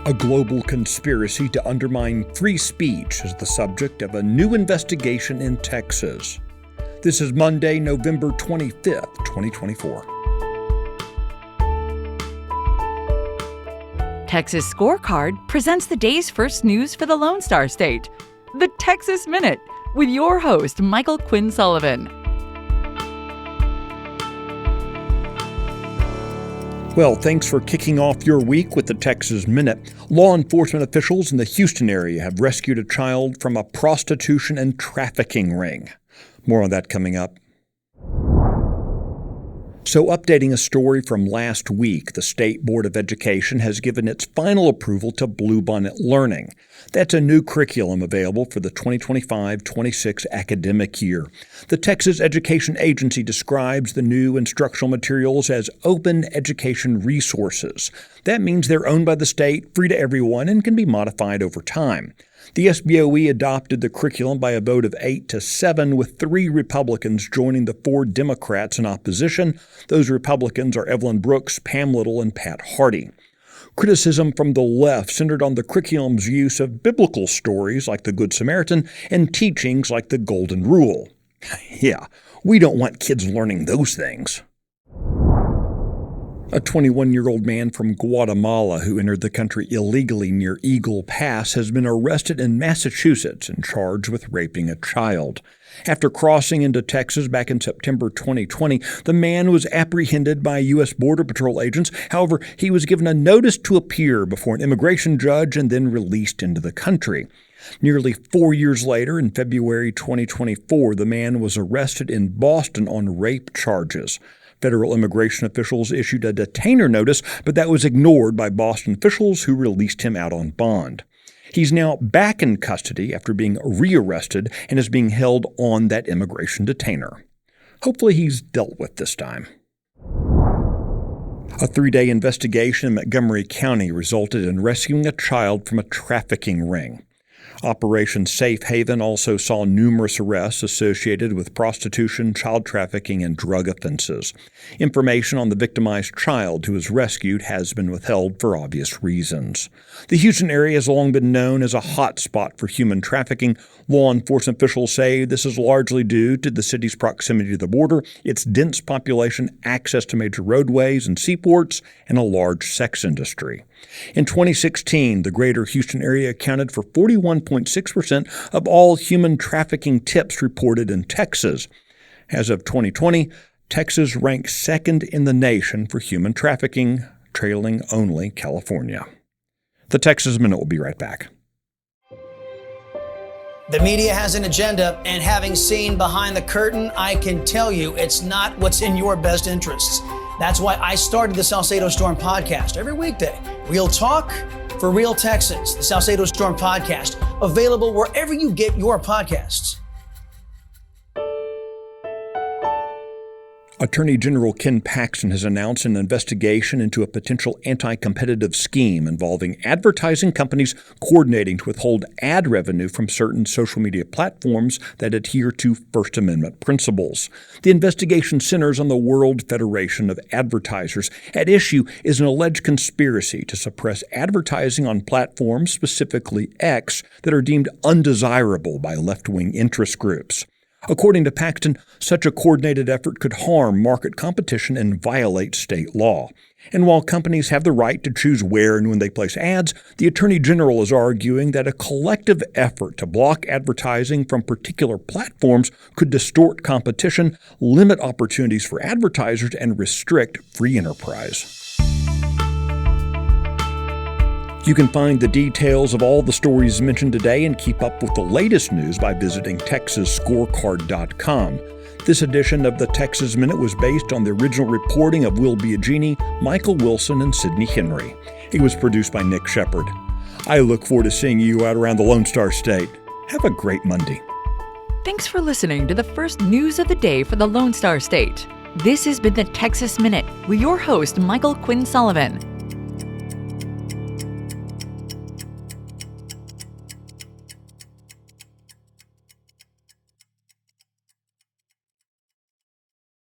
A global conspiracy to undermine free speech is the subject of a new investigation in Texas. This is Monday, November 25th, 2024. Texas Scorecard presents the day's first news for the Lone Star State, the Texas Minute, with your host, Michael Quinn Sullivan. Well, thanks for kicking off your week with the Texas Minute. Law enforcement officials in the Houston area have rescued a child from a prostitution and trafficking ring. More on that coming up. So, updating a story from last week, the State Board of Education has given its final approval to Bunnet Learning. That's a new curriculum available for the 2025-26 academic year. The Texas Education Agency describes the new instructional materials as open education resources. That means they're owned by the state, free to everyone, and can be modified over time. The SBOE adopted the curriculum by a vote of 8-7, with 3 Republicans joining the 4 Democrats in opposition. Those Republicans are Evelyn Brooks, Pam Little, and Pat Hardy. Criticism from the left centered on the curriculum's use of biblical stories like the Good Samaritan and teachings like the Golden Rule. Yeah, we don't want kids learning those things. A 21-year-old man from Guatemala who entered the country illegally near Eagle Pass has been arrested in Massachusetts and charged with raping a child. After crossing into Texas back in September 2020, the man was apprehended by U.S. Border Patrol agents. However, he was given a notice to appear before an immigration judge and then released into the country. Nearly 4 years later, in February 2024, the man was arrested in Boston on rape charges. Federal immigration officials issued a detainer notice, but that was ignored by Boston officials who released him out on bond. He's now back in custody after being rearrested and is being held on that immigration detainer. Hopefully he's dealt with this time. A 3-day investigation in Montgomery County resulted in rescuing a child from a trafficking ring. Operation Safe Haven also saw numerous arrests associated with prostitution, child trafficking, and drug offenses. Information on the victimized child who was rescued has been withheld for obvious reasons. The Houston area has long been known as a hot spot for human trafficking. Law enforcement officials say this is largely due to the city's proximity to the border, its dense population, access to major roadways and seaports, and a large sex industry. In 2016, the greater Houston area accounted for 41.6% of all human trafficking tips reported in Texas. As of 2020, Texas ranks second in the nation for human trafficking, trailing only California. The Texas Minute will be right back. The media has an agenda, and having seen behind the curtain, I can tell you it's not what's in your best interests. That's why I started the Salo Storm podcast every weekday. Real talk for real Texans. The Salo Storm podcast, available wherever you get your podcasts. Attorney General Ken Paxton has announced an investigation into a potential anti-competitive scheme involving advertising companies coordinating to withhold ad revenue from certain social media platforms that adhere to First Amendment principles. The investigation centers on the World Federation of Advertisers. At issue is an alleged conspiracy to suppress advertising on platforms, specifically X, that are deemed undesirable by left-wing interest groups. According to Paxton, such a coordinated effort could harm market competition and violate state law. And while companies have the right to choose where and when they place ads, the Attorney General is arguing that a collective effort to block advertising from particular platforms could distort competition, limit opportunities for advertisers, and restrict free enterprise. You can find the details of all the stories mentioned today and keep up with the latest news by visiting TexasScorecard.com. This edition of the Texas Minute was based on the original reporting of Will Biagini, Michael Wilson, and Sidney Henry. It was produced by Nick Shepard. I look forward to seeing you out around the Lone Star State. Have a great Monday. Thanks for listening to the first news of the day for the Lone Star State. This has been the Texas Minute with your host, Michael Quinn Sullivan.